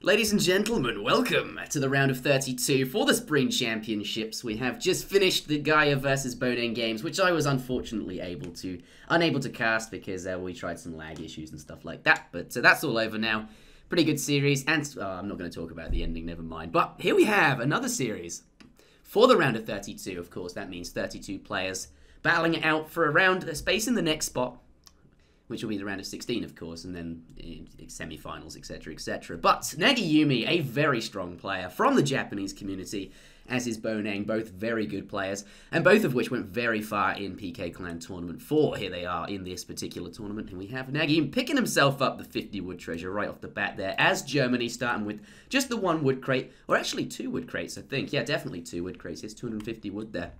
Ladies and gentlemen, welcome to the round of 32 for the Spring Championships. We have just finished the Gaia versus Bonin games, which I was unfortunately unable to cast because we tried some lag issues and stuff like that. But that's all over now. Pretty good series, and I'm not going to talk about the ending, never mind. But here we have another series for the round of 32. Of course, that means 32 players battling it out for a space in the next spot, which will be the round of 16, of course, and then semi-finals, etc., etc. But Nagayumi, a very strong player from the Japanese community, as is Bonang, both very good players, and both of which went very far in PK Clan Tournament 4. Here they are in this particular tournament, and we have Nagayumi picking himself up the 50 wood treasure right off the bat there, as Germany starting with just the one wood crate, or actually 2 wood crates, I think. Yeah, definitely 2 wood crates. It's 250 wood there.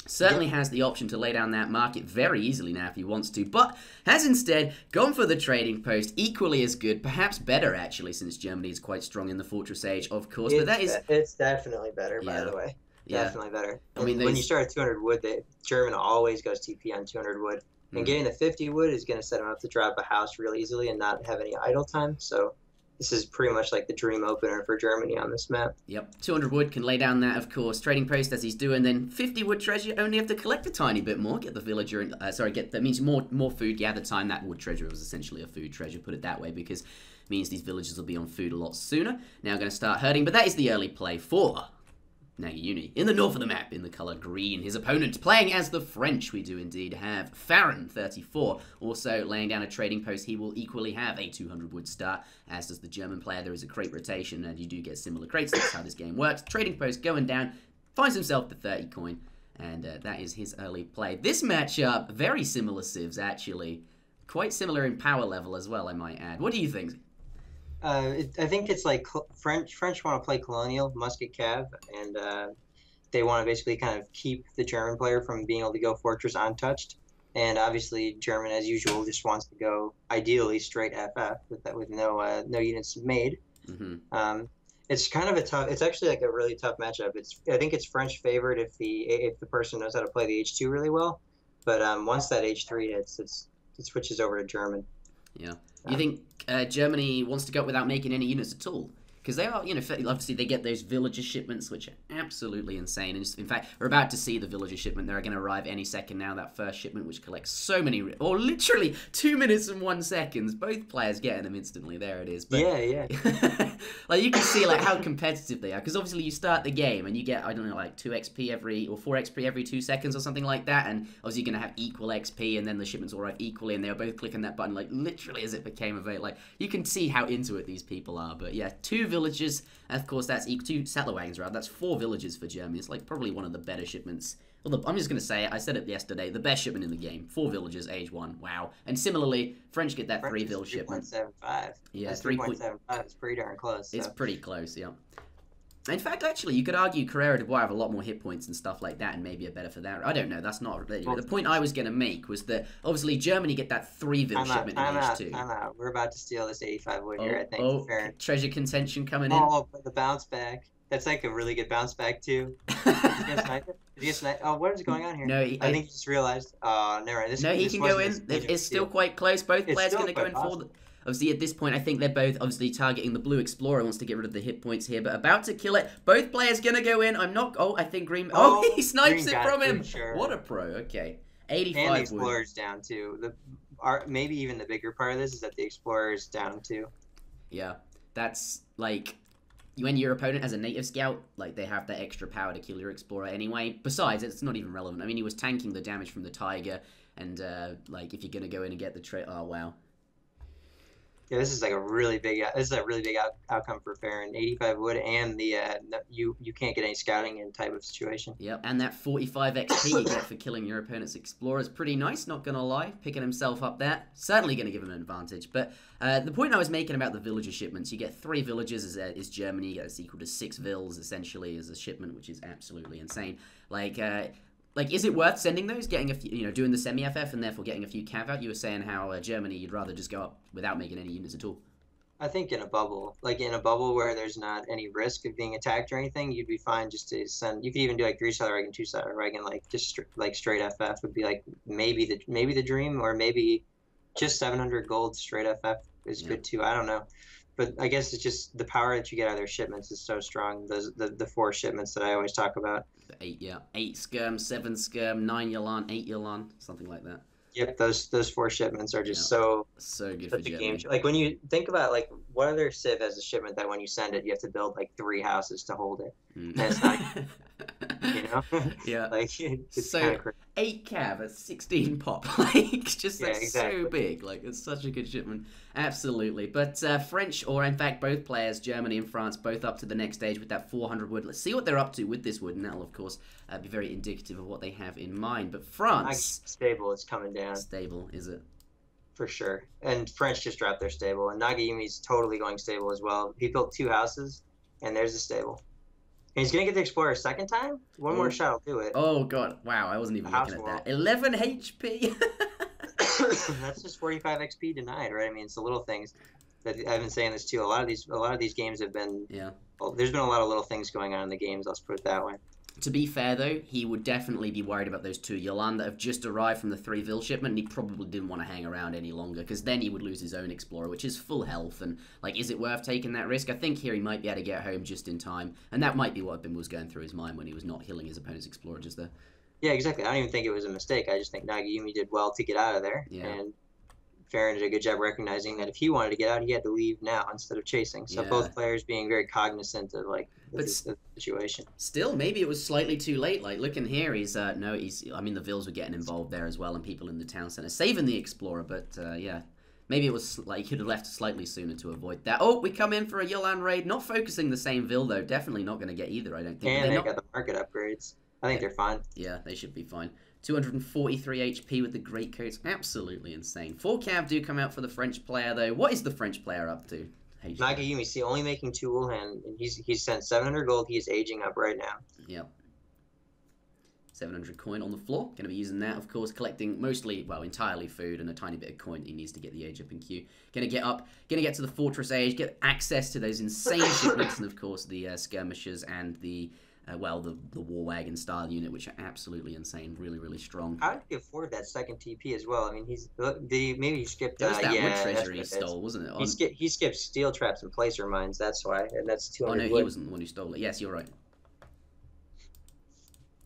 Certainly has the option to lay down that market very easily now if he wants to, but has instead gone for the trading post, equally as good, perhaps better actually, since Germany is quite strong in the Fortress Age, of course. But that is... It's definitely better, by the way. Yeah. Definitely better. I mean, when you start at 200 wood, the German always goes TP on 200 wood. And getting the 50 wood is going to set him up to drop a house real easily and not have any idle time, so... This is pretty much like the dream opener for Germany on this map. Yep, 200 wood can lay down that, of course. Trading post as he's doing, then 50 wood treasure. Only have to collect a tiny bit more. Get the villager, that means more food. Yeah, at the time that wood treasure was essentially a food treasure. Put it that way, because it means these villagers will be on food a lot sooner. Now going to start herding, but that is the early play for Nagayumi. In the north of the map, in the colour green, his opponent playing as the French. We do indeed have Farran34, also laying down a trading post. He will equally have a 200 wood start, as does the German player. There is a crate rotation, and you do get similar crates. That's how this game works. Trading post going down, finds himself the 30 coin, and that is his early play. This matchup, very similar civs, actually. Quite similar in power level as well, I might add. What do you think? I think it's like French want to play Colonial, Musket Cav, and they want to basically kind of keep the German player from being able to go Fortress untouched. And obviously, German, as usual, just wants to go ideally straight FF with no units made. It's kind of a tough. It's actually like a really tough matchup. I think it's French favored if the person knows how to play the H2 really well. But once that H3 hits, it switches over to German. Yeah. You think Germany wants to go without making any units at all? Because they are, obviously they get those villager shipments, which are absolutely insane. And in fact, we're about to see the villager shipment. They're going to arrive any second now, that first shipment, which collects so many, or literally 2 minutes and 1 second. Both players getting them instantly. There it is. But, yeah. Like, you can see, like, how competitive they are. Because obviously you start the game and you get, I don't know, like 2 XP or 4 XP every 2 seconds or something like that. And obviously you're going to have equal XP, and then the shipments will arrive equally, and they're both clicking that button, like, literally as it became available. Like, you can see how into it these people are. But yeah, 2 villages, and of course that's equal to settler wagons, rather. That's 4 villages for Germany. It's like probably one of the better shipments. Well, I'm just going to say it. I said it yesterday. The best shipment in the game. 4 villages, age 1. Wow. And similarly, French get that 3 vill shipment. 3.75. Yeah, 3.75 is pretty darn close. So. It's pretty close, yeah. In fact, actually, you could argue Carrera de Bois have a lot more hit points and stuff like that, and maybe are better for that. I don't know. That's not... The point I was going to make was that, obviously, Germany get that 3 vill shipment in H2. Time out. We're about to steal this 85 wood here, I think. Treasure contention coming in. Oh, the bounce back. That's like a really good bounce back, too. Did he get sniped? Oh, what is going on here? No, I think he just realized. Oh, never mind. He can go in. It's still quite close. Both players going to go in for... Obviously, at this point, I think they're both obviously targeting the blue explorer. Wants to get rid of the hit points here, but about to kill it. Both players going to go in. I'm not... Oh, I think green... Oh, he snipes it from him. Sure. What a pro. Okay. 85 and the explorer's down, too. Maybe even the bigger part of this is that the explorer's down, too. Yeah. That's, like... When your opponent has a native scout, like, they have that extra power to kill your explorer anyway. Besides, it's not even relevant. I mean, he was tanking the damage from the tiger, and, like, if you're going to go in and get the trait... Oh, wow. Yeah, this is like a really big. This is a really big outcome for Farran. 85 wood, and the you can't get any scouting in type of situation. Yep, and that 45 XP you get for killing your opponent's explorer is pretty nice. Not gonna lie, picking himself up there, certainly gonna give him an advantage. But the point I was making about the villager shipments, you get 3 villages is Germany. It's equal to 6 vills essentially as a shipment, which is absolutely insane. Like, is it worth sending those, getting a few, doing the semi-FF and therefore getting a few cav out? You were saying how Germany, you'd rather just go up without making any units at all. I think in a bubble, where there's not any risk of being attacked or anything, you'd be fine just to send. You could even do like 3-settler wagon, 2-settler wagon, like just like straight FF would be like maybe the dream, or maybe just 700 gold straight FF is good too. I don't know. But I guess it's just the power that you get out of their shipments is so strong. The 4 shipments that I always talk about. The 8, yeah, 8 skirm, 7 skirm, 9 Yalan, 8 Yalan, something like that. Yep, those 4 shipments are just so good for Germany. Like when you think about like what other civ has a shipment that when you send it you have to build like 3 houses to hold it. And it's not, you know. Yeah. Like it's so kind of crazy. 8 cav at 16 pop, like just that's exactly. so big. Like it's such a good shipment. Absolutely. But French, or in fact both players, Germany and France, both up to the next stage with that 400 wood. Let's see what they're up to with this wood, and that'll of course be very indicative of what they have in mind. But France, stable is coming down. Stable, is it? For sure. And French just dropped their stable, and Nagayumi's totally going stable as well. He built 2 houses, and there's the stable. And he's gonna get the Explorer a second time. One more shot will do it. Oh god! Wow, I wasn't even looking at that. 11 HP. That's just 45 XP denied, right? I mean, it's the little things that I've been saying this too. A lot of these games have been. Yeah. Well, there's been a lot of little things going on in the games. Let's put it that way. To be fair, though, he would definitely be worried about those 2 Yolan that have just arrived from the 3 Vil shipment, and he probably didn't want to hang around any longer, because then he would lose his own Explorer, which is full health, and, like, is it worth taking that risk? I think here he might be able to get home just in time, and that might be what was going through his mind when he was not healing his opponent's Explorer just there. Yeah, exactly. I don't even think it was a mistake. I just think Nagayumi did well to get out of there, and Farran did a good job recognizing that if he wanted to get out, he had to leave now instead of chasing. So both players being very cognizant of like the situation. Still, maybe it was slightly too late. Like looking here, I mean the Vils were getting involved there as well, and people in the town center saving the Explorer. But yeah, maybe it was like he could have left slightly sooner to avoid that. Oh, we come in for a Yolan raid, not focusing the same Vil though. Definitely not going to get either. I don't think. And they got the market upgrades. I think they're fine. Yeah, they should be fine. 243 HP with the greatcoats. Absolutely insane. 4 cav do come out for the French player, though. What is the French player up to? Nagayumi, see, only making 2 Wuhan, and he's sent 700 gold. He's aging up right now. Yep. 700 coin on the floor. Going to be using that, of course, collecting mostly, well, entirely food and a tiny bit of coin he needs to get the age up in queue. Going to get up, going to get to the Fortress Age, get access to those insane shipments, and, of course, the skirmishers and the... well, the war wagon style unit, which are absolutely insane, really, really strong. How did he afford that second TP as well? I mean, maybe he skipped. That was that wood treasure he stole, wasn't it? He skipped steel traps and placer mines. That's why, and that's 200. Oh no, he wasn't the one who stole it. Yes, you're right.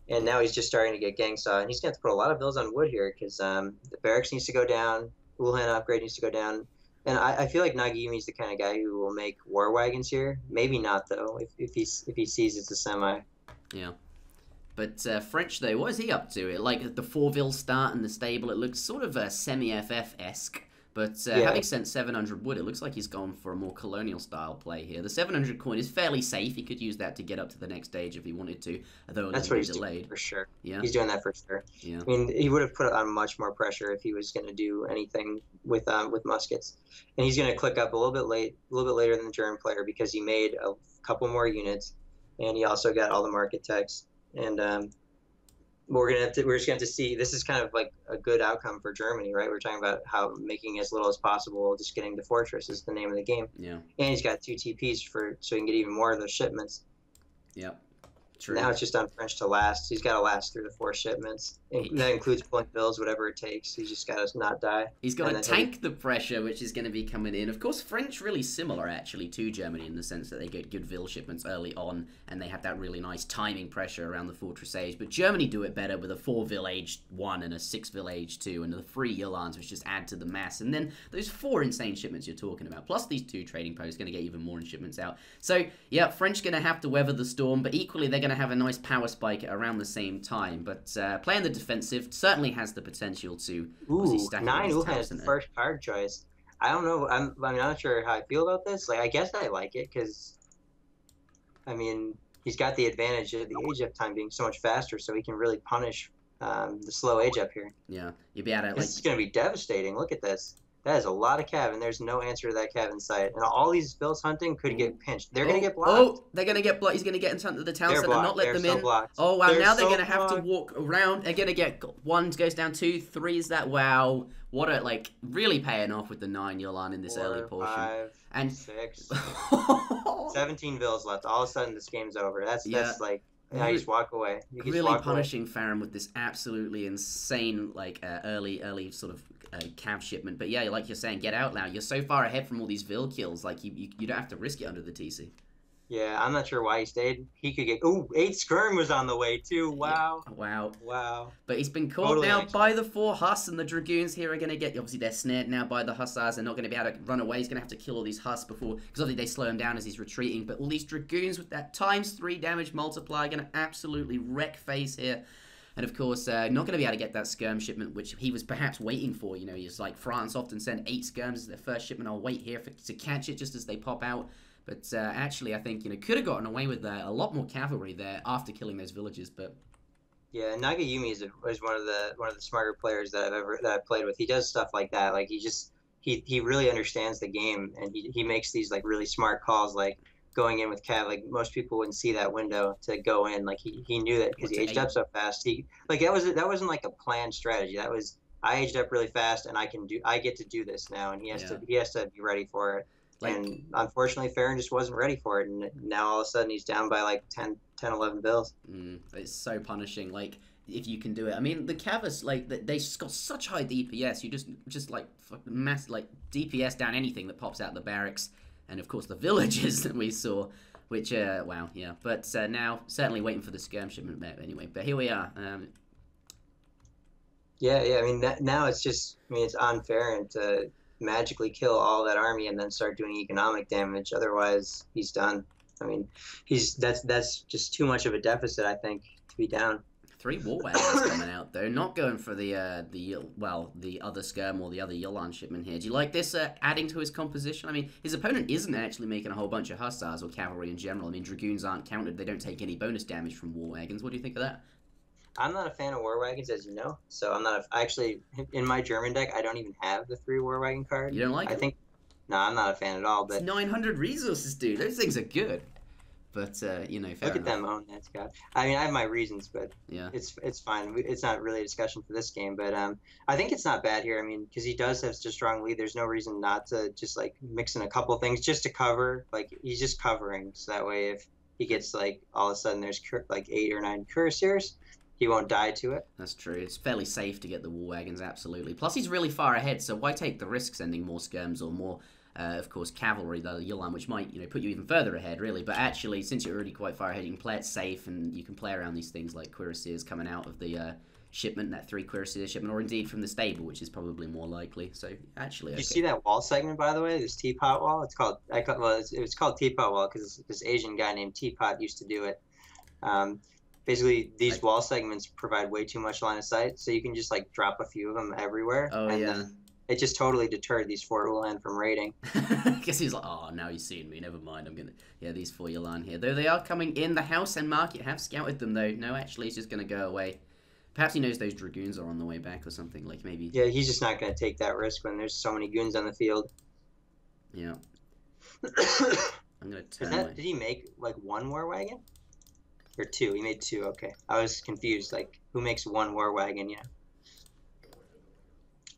And now he's just starting to get gang saw, and he's going to have to put a lot of bills on wood here because the barracks needs to go down, Wuhan upgrade needs to go down. And I feel like Nagayumi's the kind of guy who will make war wagons here. Maybe not though, if he sees it's a semi. Yeah. But French though, what is he up to? Like the 4 Vil start and the stable, it looks sort of semi-FF-esque. But having sent 700 wood, it looks like he's gone for a more colonial style play here. The 700 coin is fairly safe. He could use that to get up to the next stage if he wanted to, although that's what he's doing for sure. Yeah, he's doing that for sure. Yeah, I mean, he would have put on much more pressure if he was going to do anything with muskets. And he's going to click up a little bit later than the German player because he made a couple more units, and he also got all the market techs. And we're just gonna have to see. This is kind of like a good outcome for Germany, right? We're talking about how making as little as possible, just getting the fortress is the name of the game. Yeah. And he's got 2 TPs so he can get even more of those shipments. Yep. True. Now it's just on French to last. He's got to last through the 4 shipments. And that includes pulling bills, whatever it takes. He's just got to not die. He's got to tank the pressure, which is going to be coming in. Of course, French really similar, actually, to Germany in the sense that they get good Vil shipments early on, and they have that really nice timing pressure around the Fortress Age. But Germany do it better with a 4 Vil Age 1 and a 6 Vil Age 2, and the 3 Yolans, which just add to the mass. And then those 4 insane shipments you're talking about, plus these 2 trading posts, going to get even more in shipments out. So, yeah, French going to have to weather the storm, but equally they're going to have a nice power spike at around the same time. But playing the defensive certainly has the potential to stack 9 Wuhan is the first card choice. I don't know. I'm not sure how I feel about this. Like, I guess I like it because, I mean, he's got the advantage of the age up time being so much faster, so he can really punish the slow age up here. Yeah, you'd be able to like. This is going to be devastating. Look at this. That is a lot of cav, and there's no answer to that cav in sight. And all these Vils hunting could get pinched. They're going to get blocked. Oh, they're going to get blocked. He's going to get in front of the town center and not let them in. Blocked. Oh, wow. Now they're going to have to walk around. They're going to get 1 goes down, 2, 3 is that. Wow. What a, like, really paying off with the 9 Yolan in this 4, early portion. 5, and 6. 17 Vils left. All of a sudden, this game's over. That's like... Yeah, you just walk away. You really punishing Farran with this absolutely insane, like, early sort of cav shipment. But yeah, like you're saying, get out now. You're so far ahead from all these Vil kills, like you don't have to risk it under the TC. Yeah, I'm not sure why he stayed. He could get. Oh, 8 skirm was on the way too. Wow. Yeah. Wow. Wow. But he's been caught Totally now unexpected. by the 4 Huss, and the Dragoons here are going to get... Obviously, they're snared now by the Hussars. They're not going to be able to run away. He's going to have to kill all these Huss before... Because obviously they slow him down as he's retreating. But all these Dragoons with that ×3 damage multiplier are going to absolutely wreck FaZe here. And of course, not going to be able to get that skirm shipment, which he was perhaps waiting for. You know, he's like, France often send 8 skirms as their first shipment. I'll wait here to catch it just as they pop out. But actually, I think, you know, could have gotten away with a lot more cavalry there after killing those villages. But yeah, Nagayumi is one of the smarter players that I've played with. He does stuff like that. Like he really understands the game, and he makes these like really smart calls, like going in with cav. Like most people wouldn't see that window to go in. Like he knew that because he aged up so fast. That wasn't like a planned strategy. That was, I aged up really fast, and I get to do this now, and he has to be ready for it. And unfortunately, Farran just wasn't ready for it, and now all of a sudden he's down by like 10, 11 bills. It's so punishing. Like, if you can do it. I mean, the Cavas, like, they just got such high DPS. You just like mass like DPS down anything that pops out the barracks, and of course the villages that we saw, which wow, yeah. But now certainly waiting for the skirm shipment map anyway. But here we are. Yeah. I mean, now it's just. I mean, it's unfair and to magically kill all that army and then start doing economic damage. Otherwise, he's done. I mean, that's just too much of a deficit, I think, to be down. 3 war wagons coming out though, not going for the other skirm or the other Yolan shipment here. Do you like this adding to his composition? I mean, his opponent isn't actually making a whole bunch of hussars or cavalry in general. I mean, dragoons aren't counted; they don't take any bonus damage from war wagons. What do you think of that? I'm not a fan of war wagons, as you know. So I'm not. Actually, in my German deck, I don't even have the 3 war wagon card. You don't like it? No, I'm not a fan at all. But it's 900 resources, dude. Those things are good. But you know, fair look at them own that, Scott. I mean, I have my reasons, but yeah, it's fine. It's not really a discussion for this game, but I think it's not bad here. I mean, because he does have such a strong lead. There's no reason not to just like mix in a couple things just to cover. Like he's just covering, so that way if he gets like all of a sudden there's like 8 or 9 cuirassiers, he won't die to it. That's true. It's fairly safe to get the war wagons, absolutely. Plus, he's really far ahead, so why take the risk sending more skirms or more, of course, cavalry, the Yolan, which might, you know, put you even further ahead, really. But actually, since you're already quite far ahead, you can play it safe, and you can play around these things like cuirassiers coming out of the shipment, that 3 cuirassier shipment, or indeed from the stable, which is probably more likely. So, actually, Did you see that wall segment, by the way? This teapot wall? It's called, it's called teapot wall because this Asian guy named Teapot used to do it. Basically, these wall segments provide way too much line of sight, so you can just like drop a few of them everywhere. Oh, and yeah. Then it just totally deterred these 4 Ulan from raiding. I guess he's like, oh, now you've seen me. Never mind. I'm gonna. Yeah, these 4 Yolan here, though they are coming in the house and market. Have scouted them though. No, actually, he's just gonna go away. Perhaps he knows those dragoons are on the way back or something. Like maybe. Yeah, he's just not gonna take that risk when there's so many goons on the field. Yeah. I'm gonna turn. Did he make like 1 war wagon? Or 2? He made 2. Okay, I was confused. Like, who makes 1 war wagon? Yeah.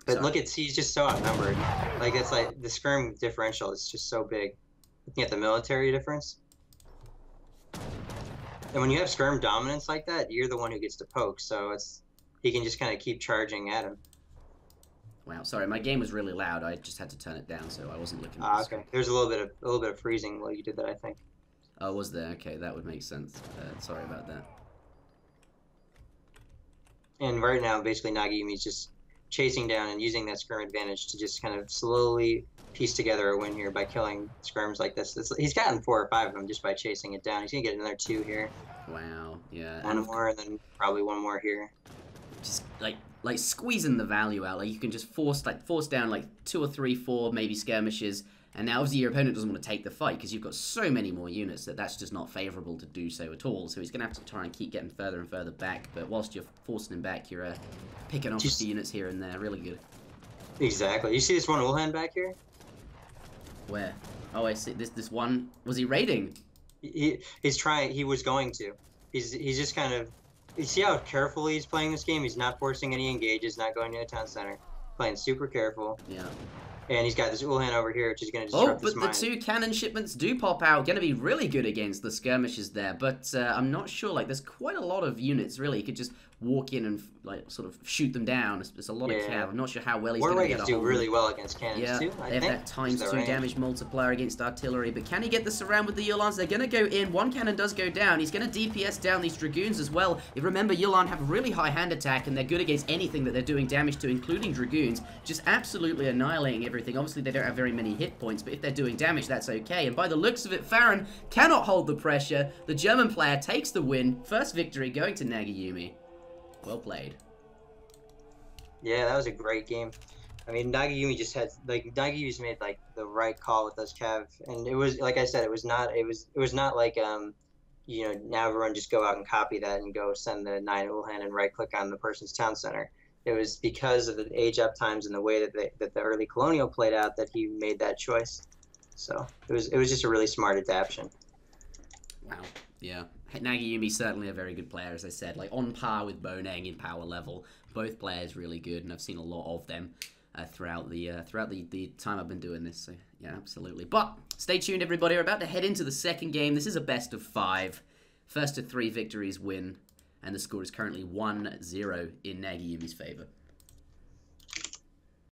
But look at, he's just so outnumbered. Like, it's like the skirm differential is just so big. Looking at the military difference. And when you have skirm dominance like that, you're the one who gets to poke. So he can just kind of keep charging at him. Wow, sorry, my game was really loud. I just had to turn it down, so I wasn't looking. Okay. There's a little bit of freezing while you did that, I think. Oh, was there? Okay, that would make sense. Sorry about that. And right now, basically, Nagayumi's just chasing down and using that skirm advantage to just kind of slowly piece together a win here by killing skirms like this. He's gotten 4 or 5 of them just by chasing it down. He's going to get another 2 here. Wow, yeah. One more, and then probably 1 more here. Just, like squeezing the value out. Like, you can just force down, like, 2 or 3, 4, maybe skirmishes. And now, obviously, your opponent doesn't want to take the fight because you've got so many more units that's just not favourable to do so at all. So he's going to have to try and keep getting further and further back. But whilst you're forcing him back, you're picking off a few units here and there. Really good. Exactly. You see this one Ulhan back here? Where? Oh, I see. This one. Was he raiding? He's trying. He was going to. He's just kind of. You see how carefully he's playing this game? He's not forcing any engages, not going to the town center. Playing super careful. Yeah. And he's got this Ulhan over here, which is going to disrupt his mind. But the 2 cannon shipments do pop out. Going to be really good against the skirmishes there. But I'm not sure. Like, there's quite a lot of units, really. He could just walk in and like sort of shoot them down. It's a lot of cav. I'm not sure how well he's going to get a do hold really of. well against cannons too. They have that ×2 damage multiplier against artillery, but can he get this around with the Yulans? They're going to go in. One cannon does go down. He's going to DPS down these Dragoons as well. If remember, Yulan have a really high hand attack, and they're good against anything that they're doing damage to, including Dragoons. Just absolutely annihilating everything. Obviously, they don't have very many hit points, but if they're doing damage, that's okay. And by the looks of it, Farran cannot hold the pressure. The German player takes the win. First victory going to Nagayumi. Well played. Yeah, that was a great game. I mean, Nagayumi just had Nagayumi's made like the right call with those cav, and it was like I said, it was not like you know, now everyone just go out and copy that and go send the 9 Ulhan and right click on the person's town center. It was because of the age up times and the way that the early colonial played out that he made that choice. So it was just a really smart adaptation. Wow. Yeah. Nagayumi certainly a very good player, as I said, like on par with Boneng in power level. Both players really good, and I've seen a lot of them throughout the time I've been doing this. So yeah, absolutely. But stay tuned, everybody. We're about to head into the second game. This is a best of 5. First of 3 victories win, and the score is currently 1-0 in Nagayumi's favor.